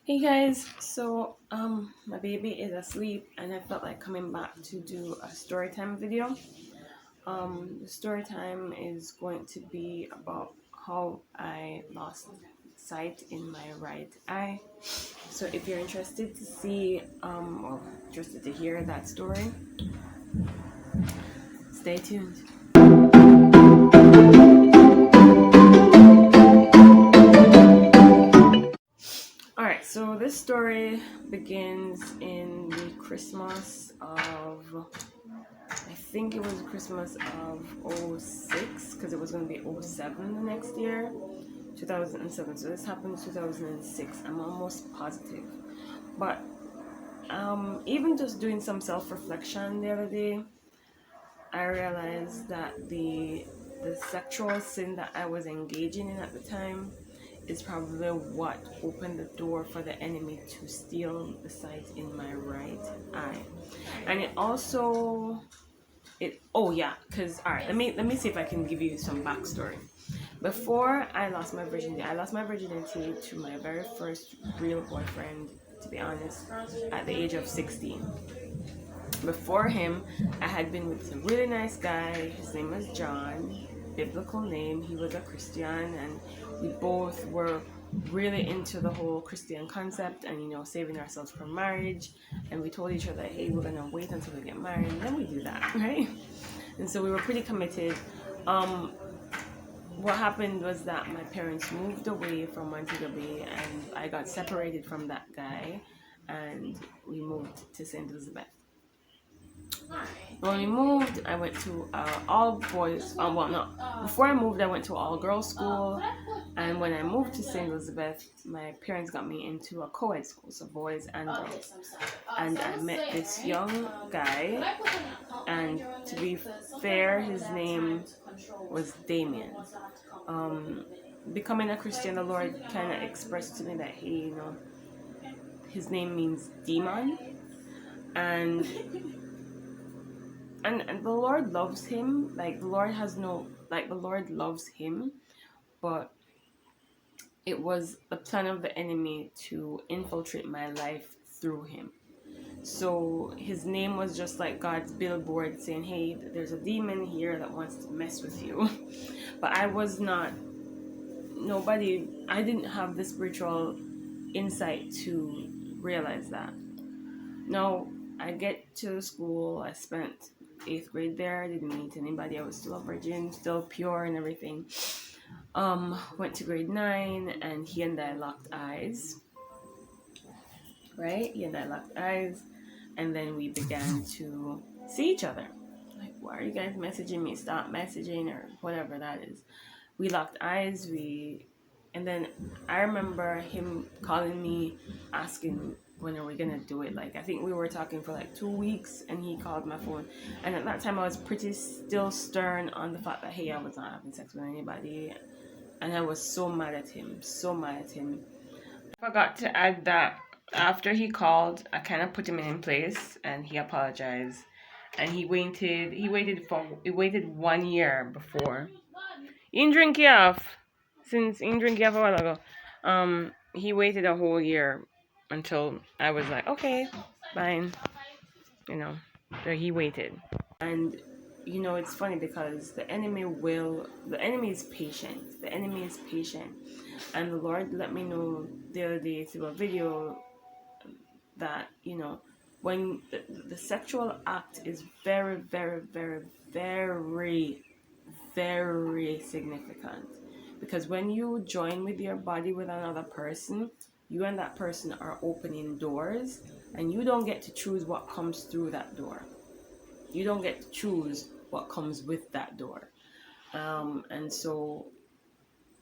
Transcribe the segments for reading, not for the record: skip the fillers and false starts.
Hey guys, so my baby is asleep and I felt like coming back to do a story time video. The story time is going to be about how I lost sight in my right eye. So if you're interested to see or interested to hear that story, stay tuned. Alright, so this story begins in the Christmas of I think it was Christmas of '06 because it was going to be '07 the next year, 2007. So this happened in 2006. I'm almost positive. But even just doing some self-reflection the other day, I realized that the sexual sin that I was engaging in at the time is probably what opened the door for the enemy to steal the sight in my right eye. And it also oh yeah, because all right, let me see if I can give you some backstory. Before I lost my virginity to my very first real boyfriend, to be honest, at the age of 16. Before him, I had been with a really nice guy. His name was John, biblical name. He was a Christian, and we both were really into the whole Christian concept and saving ourselves for marriage. And we told each other, hey, we're gonna wait until we get married, and then we do that, right? And so we were pretty committed. Um, what happened was that my parents moved away from Montego Bay, and I got separated from that guy, and we moved to St. Elizabeth. When we moved, I went to all boys. Well, no. Before I moved, I went to all girls school, and when I moved to St. Elizabeth, my parents got me into a co-ed school, so boys and girls. And I met this young guy, and to be fair, his name was Damien. Becoming a Christian, the Lord kind of expressed to me that his name means demon, and and the Lord loves him. Like the Lord loves him, but it was the plan of the enemy to infiltrate my life through him. So his name was just like God's billboard saying, hey, there's a demon here that wants to mess with you. But I was not, I didn't have the spiritual insight to realize that. Now, I get to school, I spent 8th grade there, I didn't meet anybody, I was still a virgin, still pure and everything. Went to grade 9 and he and I locked eyes. Right? He and I locked eyes, and then we began to see each other. Like, why are you guys messaging me? Stop messaging, or whatever that is. We locked eyes, and then I remember him calling me, asking when are we gonna do it. Like, I think we were talking for like 2 weeks, and he called my phone. And at that time, I was pretty still stern on the fact that, hey, I was not having sex with anybody. And I was so mad at him, so mad at him. I forgot to add that after he called, I kind of put him in place, and he apologized. And he waited 1 year before. In drink off, since in drink off a while ago. He waited a whole year until I was like, okay, fine. So he waited. And it's funny because the enemy is patient. The enemy is patient. And the Lord let me know the other day through a video that, when the sexual act is very, very, very, very, very significant. Because when you join with your body with another person, you and that person are opening doors, and you don't get to choose what comes through that door. You don't get to choose what comes with that door. And so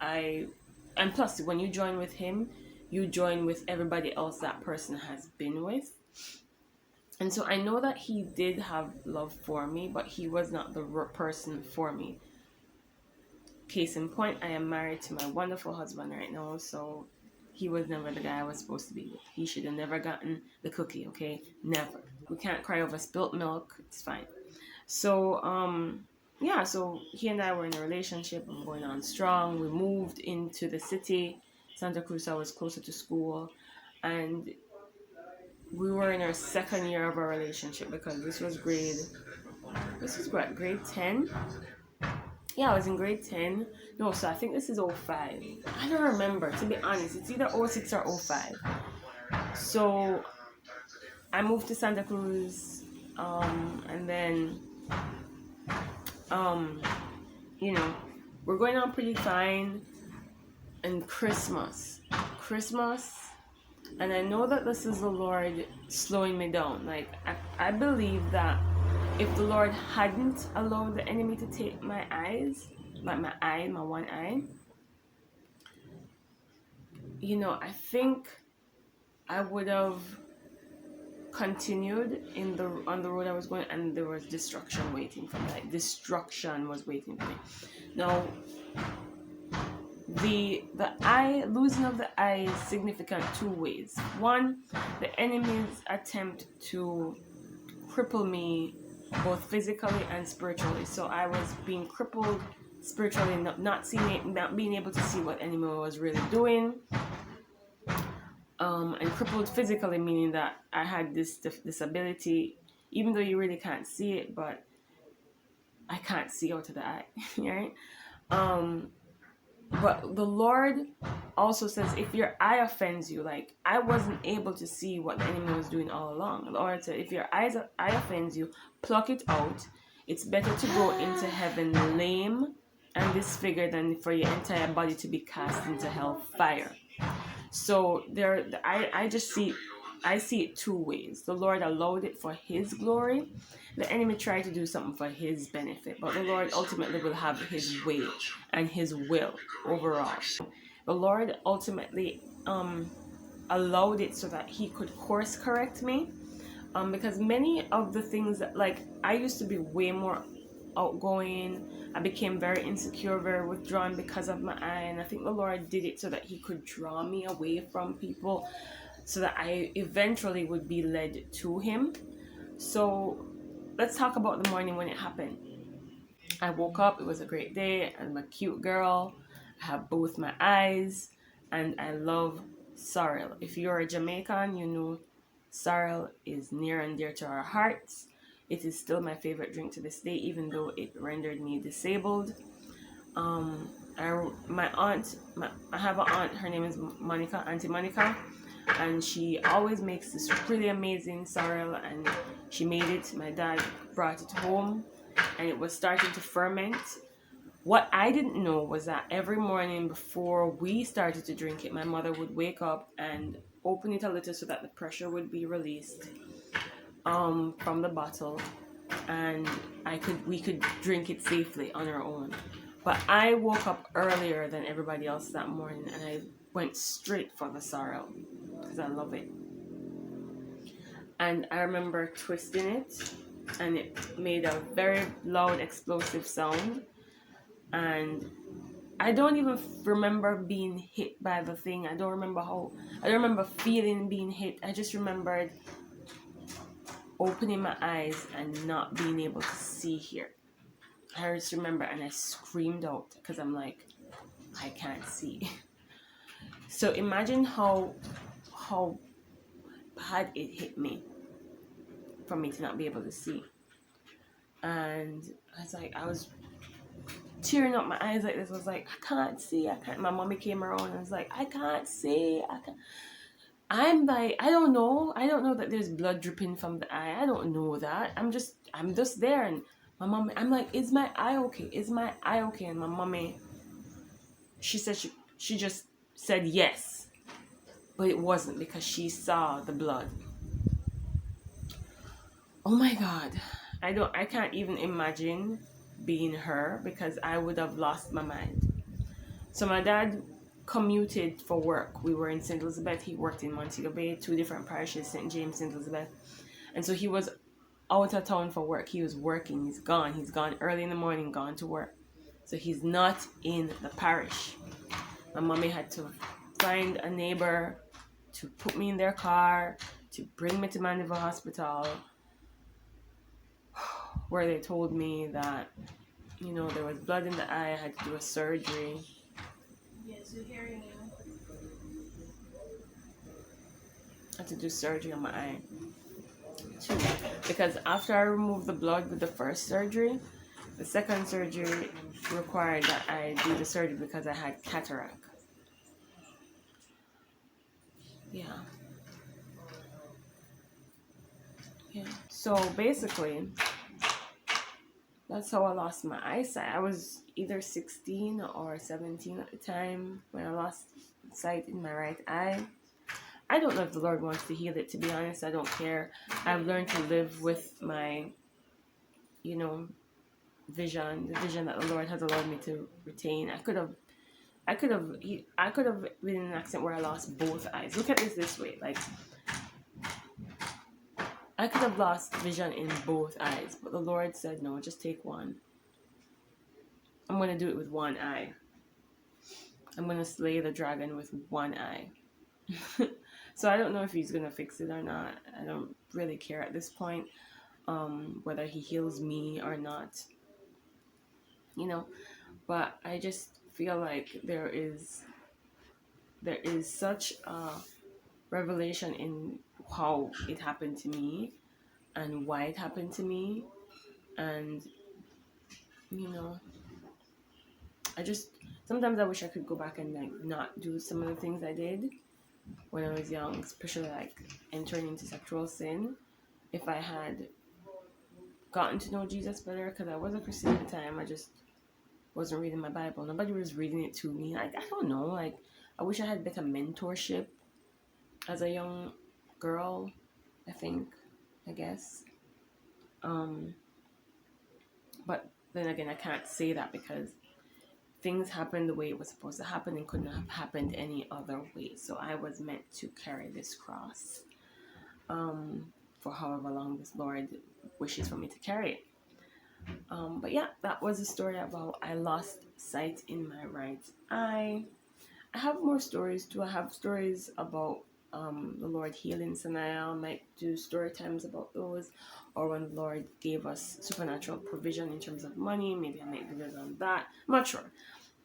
and plus, when you join with him, you join with everybody else that person has been with. And so I know that he did have love for me, but he was not the person for me. Case in point, I am married to my wonderful husband right now, so he was never the guy I was supposed to be with. He should have never gotten the cookie, okay? Never. We can't cry over spilt milk. It's fine. So, yeah, so he and I were in a relationship and going on strong. We moved into the city. Santa Cruz, I was closer to school. and we were in our second year of our relationship, because this was what, grade 10? Yeah, I was in grade 10. No, so I think this is '05. I don't remember, to be honest. It's either '06 or '05. So I moved to Santa Cruz, and then, um, you know, we're going on pretty fine. And Christmas, and I know that this is the Lord slowing me down. Like, I believe that if the Lord hadn't allowed the enemy to take my eyes, like my one eye, you know, I think I would have continued on the road I was going, and there was destruction waiting for me. Like, destruction was waiting for me. Now, the losing of the eye is significant two ways. One, the enemy's attempt to cripple me both physically and spiritually. So I was being crippled spiritually, not being able to see what the enemy was really doing, and crippled physically, meaning that I had this disability, even though you really can't see it, but I can't see out of the eye, right? But the Lord also says, if your eye offends you, like, I wasn't able to see what the enemy was doing all along. The Lord said, if your eye offends you, pluck it out. It's better to go into heaven lame and disfigured than for your entire body to be cast into hell fire. So I see it two ways. The Lord allowed it for His glory. The enemy tried to do something for his benefit, but the Lord ultimately will have His way and His will overall. The Lord ultimately allowed it so that He could course correct me, because many of the things that, like, I used to be way more outgoing. I became very insecure, very withdrawn because of my eye, and I think the Lord did it so that He could draw me away from people, so that I eventually would be led to Him. So let's talk about the morning when it happened. I woke up, it was a great day, I'm a cute girl, I have both my eyes, and I love sorrel. If you're a Jamaican, you know sorrel is near and dear to our hearts. It is still my favorite drink to this day, even though it rendered me disabled. I have an aunt, her name is Monica, Auntie Monica, and she always makes this really amazing sorrel, and she made it. My dad brought it home, and it was starting to ferment. What I didn't know was that every morning before we started to drink it, my mother would wake up and open it a little so that the pressure would be released from the bottle, and we could drink it safely on our own. But I woke up earlier than everybody else that morning, and I went straight for the sorrel because I love it. And I remember twisting it, and it made a very loud, explosive sound. And I don't even remember being hit by the thing. I don't remember feeling being hit. I just remembered opening my eyes and not being able to see here. I just remember, and I screamed out because I'm like, I can't see. So imagine how bad it hit me for me to not be able to see. And I was tearing up my eyes like this. I was like, I can't see. My mommy came around and was like, I can't see. I'm like, I don't know that there's blood dripping from the eye. I don't know that. I'm just there. And my mom, I'm like, is my eye okay? Is my eye okay? And my mommy, she said she just said yes, but it wasn't, because she saw the blood. Oh my God, I can't even imagine being her, because I would have lost my mind. So my dad commuted for work. We were in St. Elizabeth. He worked in Montego Bay, 2 different parishes, St. James, St. Elizabeth. And so he was out of town for work. He was working. He's gone early in the morning, gone to work. So he's not in the parish. My mommy had to find a neighbor to put me in their car, to bring me to Mandeville Hospital, where they told me that, there was blood in the eye. I had to do a surgery. Yes, we're hearing you. I had to do surgery on my eye too, because after I removed the blood with the first surgery, the second surgery required that I do the surgery because I had cataract. Yeah. Yeah. So basically, that's how I lost my eyesight. I was either 16 or 17 at the time when I lost sight in my right eye. I don't know if the Lord wants to heal it, to be honest. I don't care. I've learned to live with my, you know, vision, the vision that the Lord has allowed me to retain. I could have been in an accident where I lost both eyes. Look at this way. Like, I could have lost vision in both eyes, but the Lord said, no, just take one. I'm going to do it with one eye. I'm going to slay the dragon with one eye. So I don't know if he's going to fix it or not. I don't really care at this point, whether he heals me or not, you know. But I just feel like there is such a revelation in how it happened to me and why it happened to me. And, you know, I just, sometimes I wish I could go back and like not do some of the things I did when I was young, especially like entering into sexual sin. If I had gotten to know Jesus better, because I was a Christian at the time, I just wasn't reading my Bible. Nobody was reading it to me. Like, I don't know. Like, I wish I had better mentorship as a young girl, I guess. But then again, I can't say that because things happened the way it was supposed to happen and couldn't have happened any other way. So I was meant to carry this cross for however long this Lord wishes for me to carry it. But yeah, that was a story about I lost sight in my right eye. I have more stories too. I have stories about the Lord healing Sanaya. I might do story times about those, or when the Lord gave us supernatural provision in terms of money. Maybe I might videos on that. I'm not sure.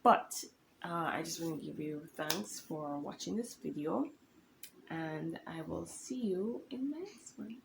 But I just want to give you thanks for watching this video, and I will see you in the next one.